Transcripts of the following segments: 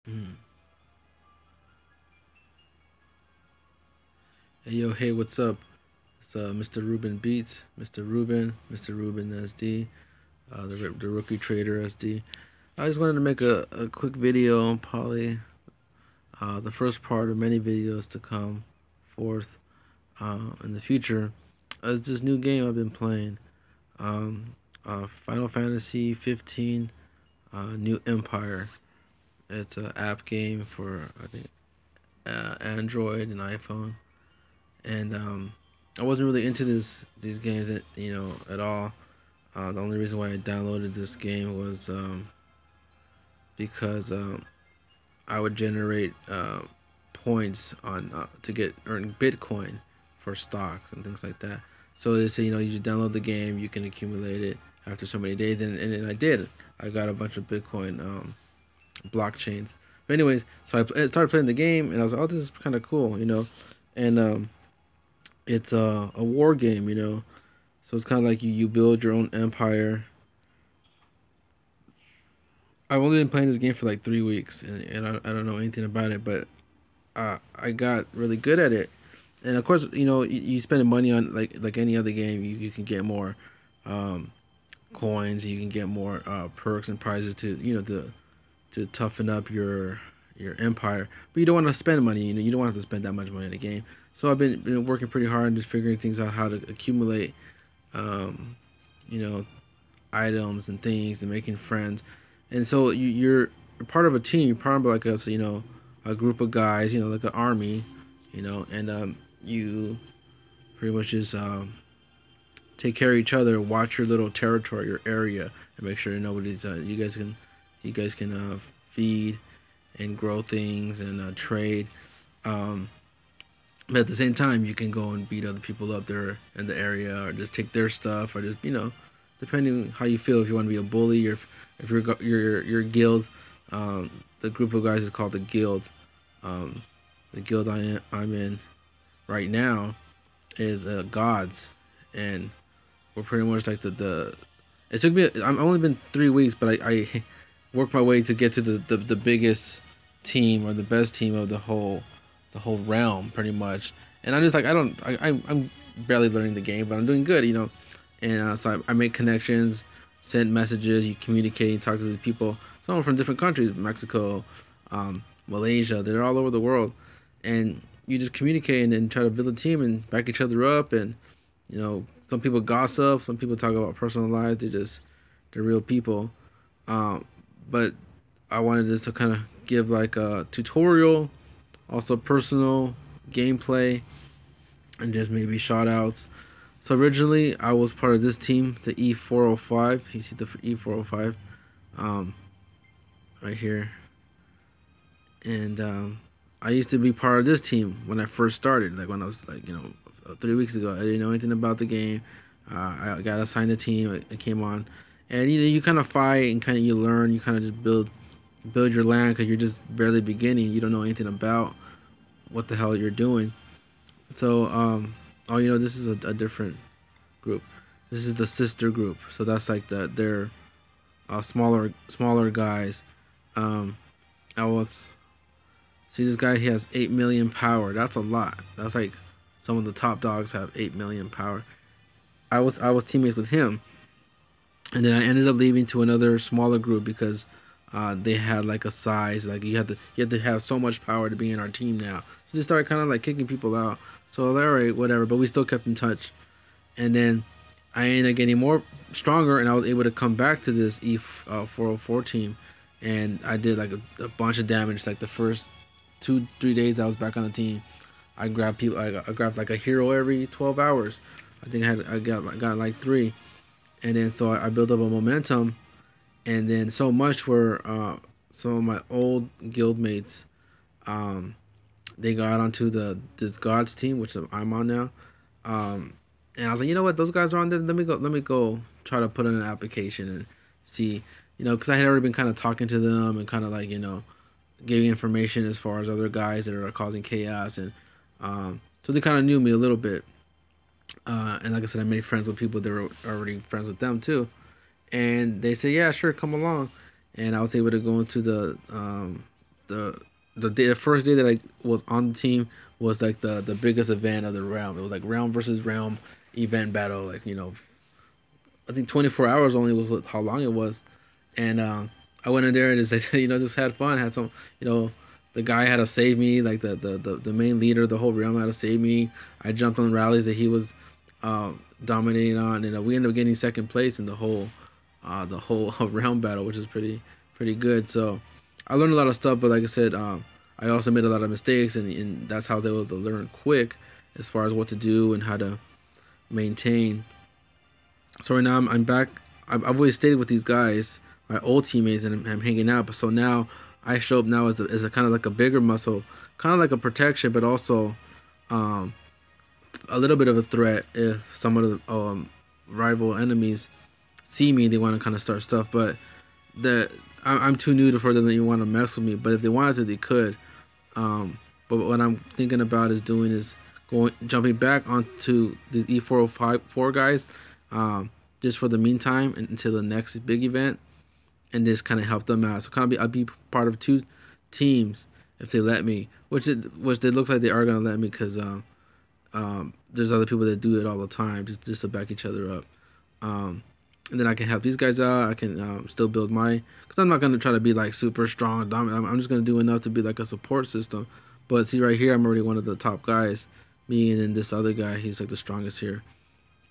Mm. Hey yo, hey, what's up? It's Mr. Ruben Beats, Mr. Ruben SD, the rookie trader SD. I just wanted to make a quick video, probably the first part of many videos to come forth in the future. It's this new game I've been playing, Final Fantasy 15, New Empire. It's an app game for I think Android and iPhone, and I wasn't really into these games, at all. The only reason why I downloaded this game was because I would generate points on to get earn Bitcoin for stocks and things like that. So they say, you just download the game, you can accumulate it after so many days, and I did. I got a bunch of Bitcoin blockchains. But anyways, so I started playing the game, and I was like, oh, this is kind of cool. And it's a war game. So it's kind of like you build your own empire. I've only been playing this game for like 3 weeks, and I don't know anything about it, but I got really good at it. And of course, you spend money on like any other game, you can get more um, coins, you can get more perks and prizes to toughen up your empire. But you don't want to spend money. You don't want to spend that much money in the game. So I've been working pretty hard and just figuring things out how to accumulate, um, you know, items and things and making friends. And so you're part of a team. You're part of like a group of guys. Like an army. And you pretty much just take care of each other, watch your little territory, your area, and make sure nobody's. You guys can feed and grow things and trade. Um, but at the same time, you can go and beat other people up there in the area, or just take their stuff, or just depending how you feel. If you want to be a bully, or if your guild, the group of guys is called the guild. Um, the guild I'm in right now is gods, and we're pretty much like the. It took me. I've only been 3 weeks, but I worked my way to get to the biggest team, or the best team of the whole realm, pretty much. And I'm just like, I'm barely learning the game, but I'm doing good. And so I make connections, send messages, you communicate, talk to the people. Some from different countries, Mexico, Malaysia. They're all over the world, and you just communicate and then try to build a team and back each other up. And some people gossip, some people talk about personal lives. They're real people. But I wanted just to kind of give like a tutorial, also personal gameplay, and just maybe shout outs. So originally I was part of this team, the E405. You see the E405 um, right here. And I used to be part of this team when I first started, like when I was like, 3 weeks ago. I didn't know anything about the game. I got assigned a team. I came on, and you kind of fight and kind of you learn. You kind of just build your land because you're just barely beginning. You don't know anything about what the hell you're doing. So oh, this is a different group. This is the sister group. So that's like they're smaller guys. I was See this guy. He has 8 million power. That's a lot. That's like some of the top dogs have 8 million power. I was teammates with him, and then I ended up leaving to another smaller group because they had like a size, like you had to have so much power to be in our team now. So they started kind of like kicking people out. So all right, whatever. But we still kept in touch, and then I ended up getting more stronger, and I was able to come back to this E404 team, and I did like a bunch of damage. Like the first 2-3 days I was back on the team, I grabbed people. I grabbed like a hero every 12 hours. I think I got like three, and then so I built up a momentum, and then so much where some of my old guild mates, they got onto this gods team, which I'm on now. And I was like, you know what, those guys are on there. Let me go try to put in an application and see, because I had already been kind of talking to them and kind of like giving information as far as other guys that are causing chaos, and so they kind of knew me a little bit. And like I said, I made friends with people that were already friends with them too, and they said, yeah, sure, come along. And I was able to go into the the first day that I was on the team was like the biggest event of the realm. It was like realm versus realm event battle. Like, you know, I think 24 hours only was how long it was, and I went in there and just like, you know, just had fun. Had some, you know, the guy had to save me. Like the main leader, the whole realm had to save me. I jumped on rallies that he was dominating on, and we ended up getting second place in the whole realm battle, which is pretty good. So I learned a lot of stuff, but like I said, I also made a lot of mistakes, and that's how I was able to learn quick as far as what to do and how to maintain. So right now I'm back. I've always stayed with these guys, my old teammates, and I'm hanging out. But so now I show up now as a kind of like a bigger muscle, kind of like a protection, but also um, a little bit of a threat if some of the rival enemies see me. They want to kind of start stuff, but I'm too new for them to even want to mess with me. But if they wanted to, they could. But what I'm thinking about is doing is jumping back onto the E404 guys, just for the meantime until the next big event, and just kind of help them out. So I'll be part of two teams if they let me, which it looks like they are gonna let me, because there's other people that do it all the time just to back each other up. And then I can help these guys out. I can still build because I'm not gonna try to be like super strong, dominant. I'm just gonna do enough to be like a support system. But see right here, I'm already one of the top guys. Me and then this other guy, he's like the strongest here.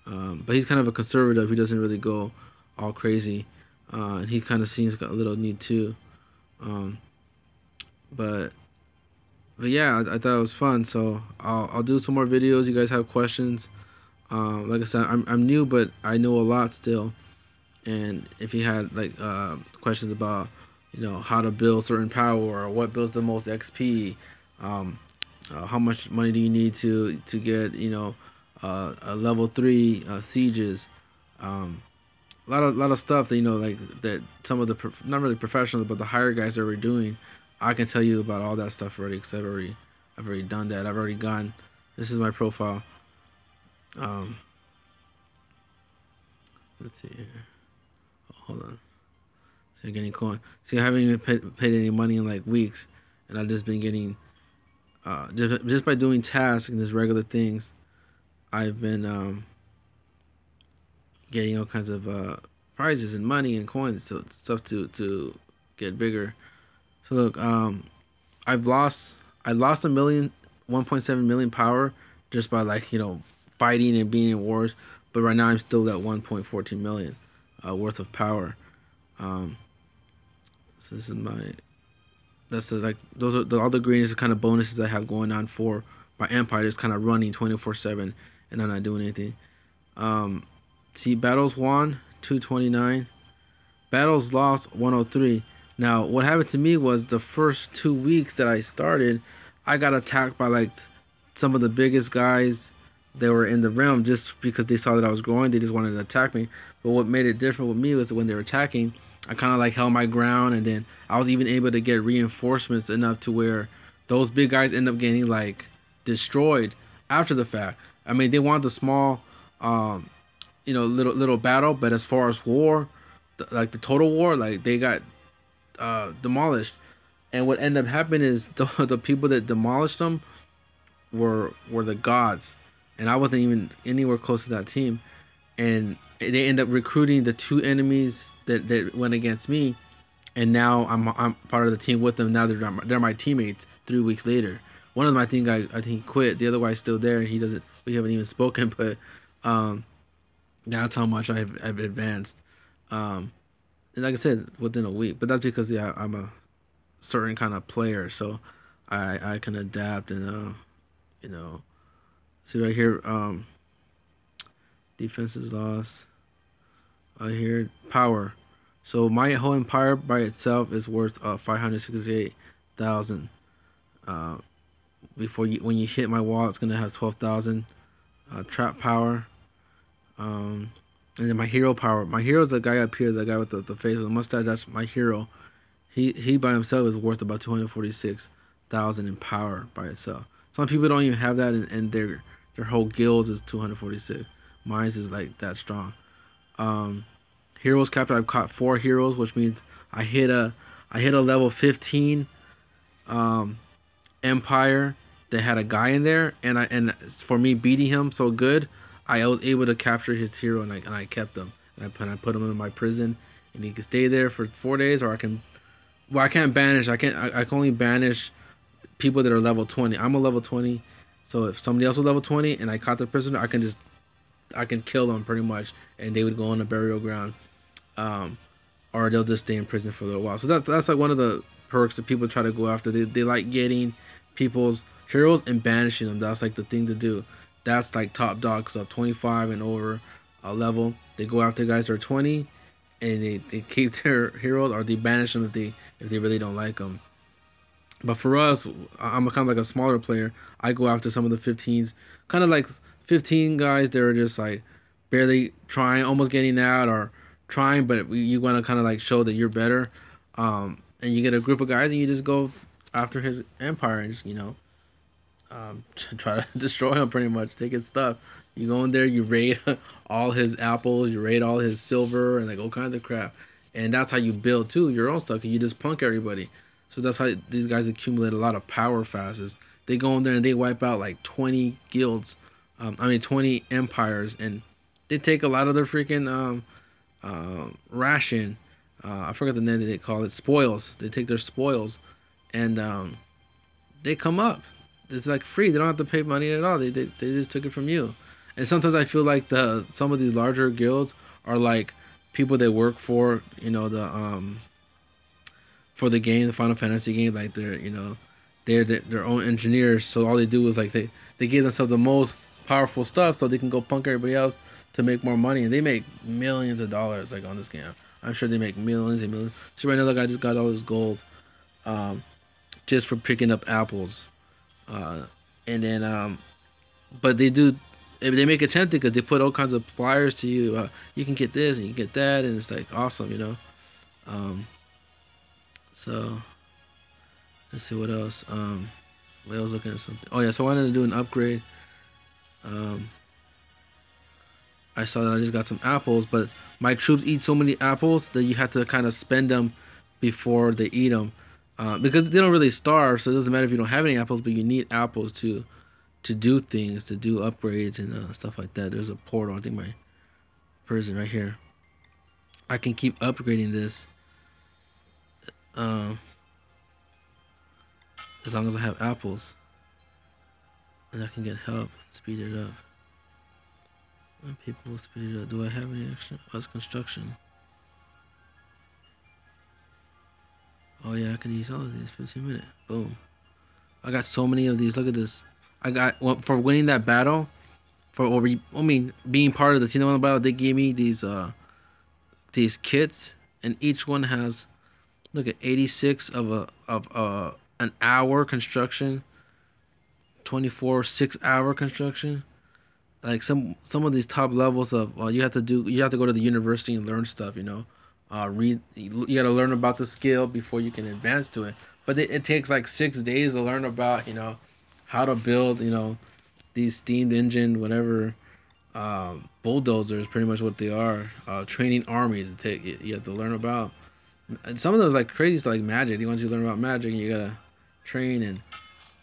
But he's kind of a conservative. He doesn't really go all crazy. And he kind of seems a little neat too. But yeah, I thought it was fun. So I'll do some more videos. You guys have questions? Like I said, I'm new, but I know a lot still. And if you had like questions about, you know, how to build certain power, or what builds the most XP, how much money do you need to get, you know, a level 3 sieges, a lot of stuff that, you know, like that some of the not really professionals, but the higher guys that we're doing, I can tell you about all that stuff already, because I've already done that. I've already gone. This is my profile. Let's see here. Oh, hold on. See, I'm getting coin. See, I haven't even paid any money in like weeks, and I've just been getting just by doing tasks and just regular things. I've been getting all kinds of prizes and money and coins, so stuff to get bigger. So look, I lost 1.7 million power just by, like, you know, fighting and being in wars. But right now I'm still at 1.14 million worth of power. So this is that's like those are all the green kind of bonuses I have going on for my empire. Just kind of running 24/7, and I'm not doing anything. See, battles won 229, battles lost 103. Now what happened to me was the first 2 weeks that I started, I got attacked by like some of the biggest guys that were in the realm, just because they saw that I was growing. They just wanted to attack me. But what made it different with me was when they were attacking, I kind of like held my ground, and then I was even able to get reinforcements enough to where those big guys end up getting like destroyed after the fact. I mean, they want the small, you know, little battle, but as far as war, like the total war, like they got demolished. And what ended up happening is the people that demolished them were the gods, and I wasn't even anywhere close to that team. And they end up recruiting the two enemies that went against me, and now I'm part of the team with them. Now they're my teammates 3 weeks later. One of them, I think quit. The other guy's still there, and we haven't even spoken. But that's how much I've advanced. And like I said, within a week. But that's because, yeah, I'm a certain kind of player, so I can adapt. And you know, see right here, defense is lost. Here, power. So my whole empire by itself is worth 568,000. When you hit my wall, it's gonna have 12,000 trap power. And then my hero power. My hero is the guy up here, the guy with the face with the mustache. That's my hero. He by himself is worth about 246,000 in power by itself. Some people don't even have that, and their whole guilds is 246. Mine is like that strong. Heroes captured. I've caught 4 heroes, which means I hit a level 15 um, Empire that had a guy in there, and for me beating him so good, I was able to capture his hero, and I kept him. And I put him in my prison, and he can stay there for 4 days, or I can. Well, I can't banish. I can only banish people that are level 20. I'm a level 20, so if somebody else was level 20 and I caught the prisoner, I can kill them pretty much, and they would go on the burial ground, um, or they'll just stay in prison for a little while. So that's like one of the perks that people try to go after. They like getting people's heroes and banishing them. That's like the thing to do. That's like top dog stuff. 25 and over level. They go after guys that are 20, and they keep their heroes, or they banish them if they really don't like them. But for us, I'm kind of like a smaller player. I go after some of the 15s, kind of like 15 guys that are just like barely trying, almost getting out, or trying, but you want to kind of like show that you're better. And you get a group of guys and you just go after his empire and just, try to destroy him pretty much, take his stuff. You go in there, you raid all his apples, you raid all his silver, and like all kinds of crap. And that's how you build too your own stuff. And you just punk everybody. So that's how these guys accumulate a lot of power fast. Is they go in there and they wipe out like 20 guilds, 20 empires, and they take a lot of their freaking ration. I forgot the name that they call it. Spoils. They take their spoils, and they come up. It's like free. They don't have to pay money at all. They just took it from you. And sometimes I feel like some of these larger guilds are like people that work for for the game, the Final Fantasy game. Like they're their own engineers. So all they do is like they give themselves the most powerful stuff so they can go punk everybody else to make more money. And they make millions of dollars like on this game. I'm sure they make millions and millions. See right now, the guy just got all this gold, just for picking up apples. And then but they make it tempting because they put all kinds of flyers to you. You can get this and you can get that, and it's like awesome. So let's see what else. I was looking at something. Oh yeah, so I wanted to do an upgrade. I saw that I just got some apples, but my troops eat so many apples that you have to kind of spend them before they eat them, because they don't really starve. So it doesn't matter if you don't have any apples, but you need apples to do things, to do upgrades and stuff like that. There's a portal. I think my prison right here. I can keep upgrading this as long as I have apples, and I can get help, speed it up. And people will speed it up. Do I have any extra? Oh, it's construction. Oh yeah, I can use all of these. 15 minutes. Boom. I got so many of these. Look at this. I got, well, for winning that battle, being part of the team on the battle, they gave me these kits, and each one has, look at 86 of an hour construction, 24 6-hour construction. Like some of these top levels of you have to go to the university and learn stuff. Read. You got to learn about the skill before you can advance to it. But it takes like 6 days to learn about how to build these steamed engine whatever bulldozers. Pretty much what they are. Training armies. You have to learn about. And some of those like crazy like magic. They want you to learn about magic, and you gotta train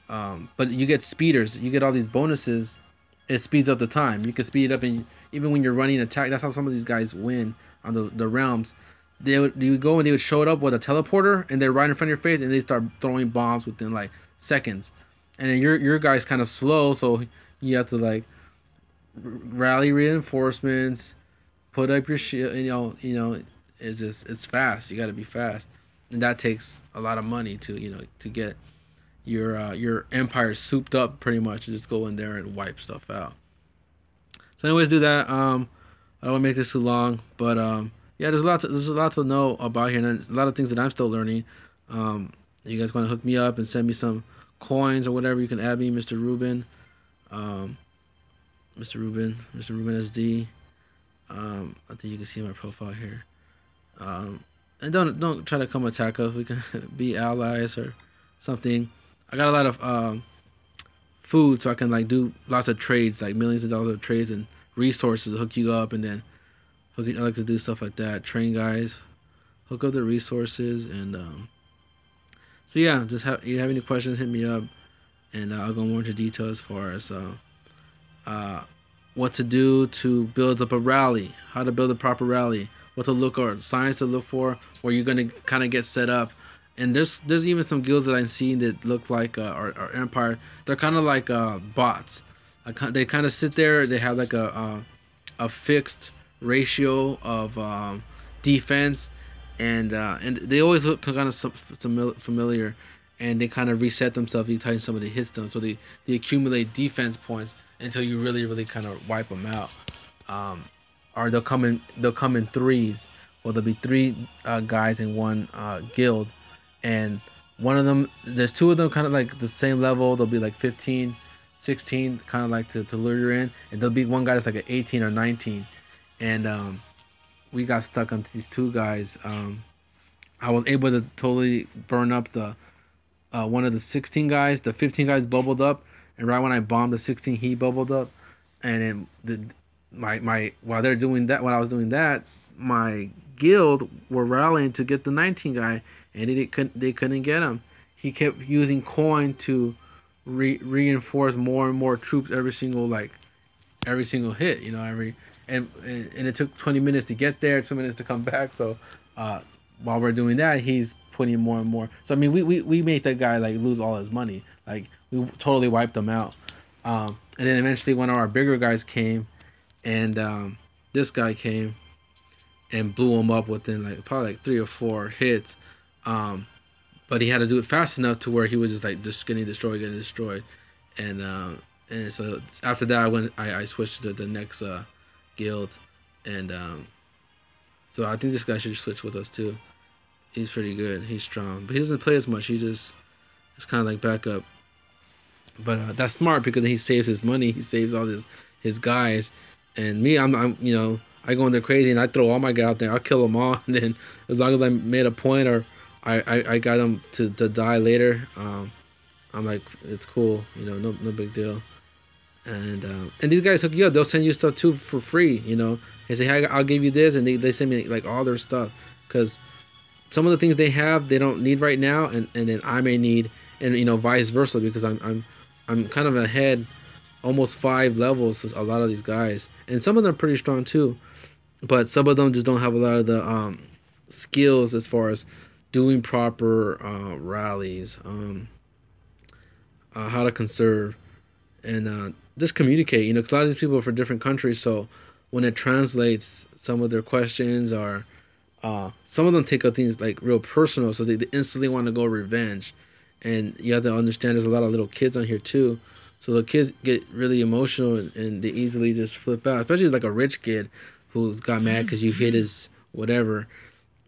but you get speeders. You get all these bonuses. It speeds up the time. You can speed it up, and even when you're running an attack, that's how some of these guys win on the realms. You would go and they would show it up with a teleporter, and they're right in front of your face, and they start throwing bombs within like seconds. And then your guy's kind of slow, so you have to like rally reinforcements, put up your shield. It's fast. You got to be fast, and that takes a lot of money to get your empire souped up pretty much. You just go in there and wipe stuff out. So anyways, do that. I don't want to make this too long, but yeah, there's a lot to know about here, and a lot of things that I'm still learning. You guys want to hook me up and send me some coins or whatever, you can add me, Mr. Ruben, Mr. Ruben SD. I think you can see my profile here. And don't try to come attack us. We can be allies or something. I got a lot of food, so I can like do lots of trades, like millions of dollars of trades and resources to hook you up, and then I like to do stuff like that. Train guys, hook up the resources, and So yeah, just have you have any questions, hit me up, and I'll go more into detail as far as uh, what to do to build up a rally, how to build a proper rally, what to look or signs to look for, where you're gonna kind of get set up. And there's even some guilds that I've seen that look like our empire. They're kind of like bots. They kind of sit there. They have like a fixed ratio of defense, and they always look kind of familiar, and they kind of reset themselves each time somebody hits them. So they accumulate defense points until you really kind of wipe them out. Or they'll come in threes. Well, there'll be three guys in one guild, and one of them, there's two of them kind of like the same level. They'll be like 15, 16, kind of like to lure you in, and there'll be one guy that's like an 18 or 19, and we got stuck on these two guys. I was able to totally burn up the one of the 16 guys. The 15 guys bubbled up, and right when I bombed the 16, he bubbled up, and then my while they're doing that, when I was doing that, my guild were rallying to get the 19 guy, and they couldn't get him. He kept using coin to reinforce more and more troops every single hit. And it took 20 minutes to get there, 2 minutes to come back. So while we're doing that, he's putting more and more. So I mean, we made that guy like lose all his money. Like we totally wiped him out. And then eventually one of our bigger guys came, and this guy came and blew him up within like probably like 3 or 4 hits. But he had to do it fast enough to where he was just like just getting destroyed, and so after that I switched to the next guild, and so I think this guy should switch with us too. He's pretty good. He's strong, but he doesn't play as much. He just it's kind of like backup. But that's smart because he saves his money. He saves all his guys, and me, I'm I go in there crazy and I throw all my guys out there. I'll kill them all, and then as long as I made a point or I got them to die later, I'm like, it's cool, no big deal. And these guys hook you up. They'll send you stuff too for free. They say, hey, I'll give you this, and they send me like all their stuff, because some of the things they have they don't need right now, and then I may need, and vice versa, because I'm kind of ahead, almost 5 levels with a lot of these guys, and some of them are pretty strong too, but some of them just don't have a lot of the skills as far as doing proper rallies, how to conserve, and just communicate. Because a lot of these people are from different countries, so when it translates some of their questions, or some of them take up things like real personal, so they instantly want to go revenge. And you have to understand there's a lot of little kids on here too, so the kids get really emotional, and they easily just flip out, especially like a rich kid who's got mad because you hit his whatever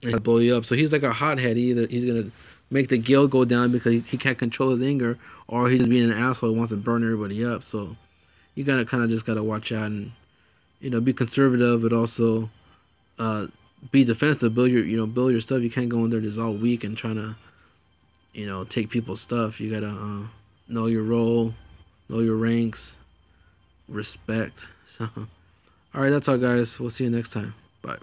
and blow you up. So he's like a hothead. Either he's gonna make the guild go down because he can't control his anger, or he's just being an asshole and wants to burn everybody up. So you gotta kind of just gotta watch out and be conservative, but also be defensive. Build your stuff. You can't go in there just all weak and trying to take people's stuff. You gotta know your role, know your ranks, respect. So all right, that's all, guys. We'll see you next time. Bye.